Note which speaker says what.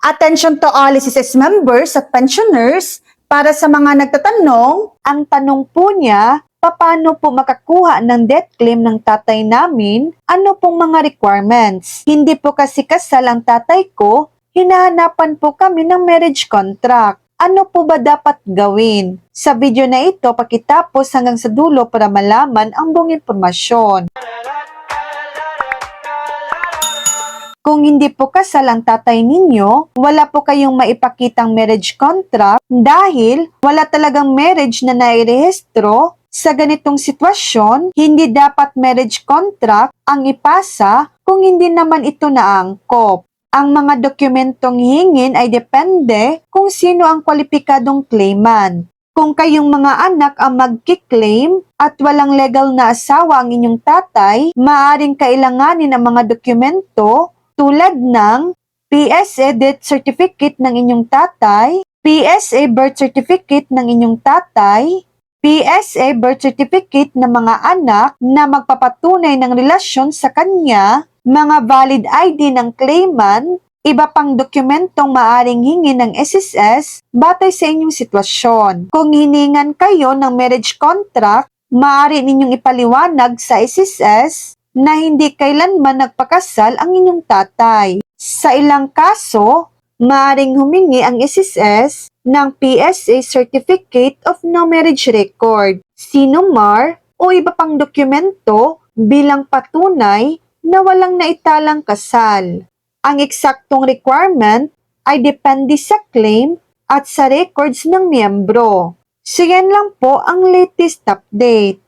Speaker 1: Attention to all SSS members at pensioners, para sa mga nagtatanong, ang tanong po niya, paano po makakuha ng death claim ng tatay namin? Ano pong mga requirements? Hindi po kasi kasal ang tatay ko, hinahanapan po kami ng marriage contract. Ano po ba dapat gawin? Sa video na ito, pakitapos hanggang sa dulo para malaman ang buong impormasyon. Kung hindi po kasal ang tatay ninyo, wala po kayong maipakitang marriage contract dahil wala talagang marriage na nairehistro. Sa ganitong sitwasyon, hindi dapat marriage contract ang ipasa kung hindi naman ito naangkop. Ang mga dokumentong hingin ay depende kung sino ang kwalipikadong claimant. Kung kayong mga anak ang magkiklaim at walang legal na asawa ang inyong tatay, maaaring kailanganin ang mga dokumento tulad ng PSA death certificate ng inyong tatay, PSA birth certificate ng inyong tatay, PSA birth certificate ng mga anak na magpapatunay ng relasyon sa kanya, mga valid ID ng claimant, iba pang dokumentong maaring hingin ng SSS batay sa inyong sitwasyon. Kung hiningan kayo ng marriage contract, maaari ninyong ipaliwanag sa SSS na hindi kailanman nagpakasal ang inyong tatay. Sa ilang kaso, maaaring humingi ang SSS ng PSA Certificate of No Marriage Record, sinumar o iba pang dokumento bilang patunay na walang naitalang kasal. Ang eksaktong requirement ay depende sa claim at sa records ng miyembro. So yan lang po ang latest update.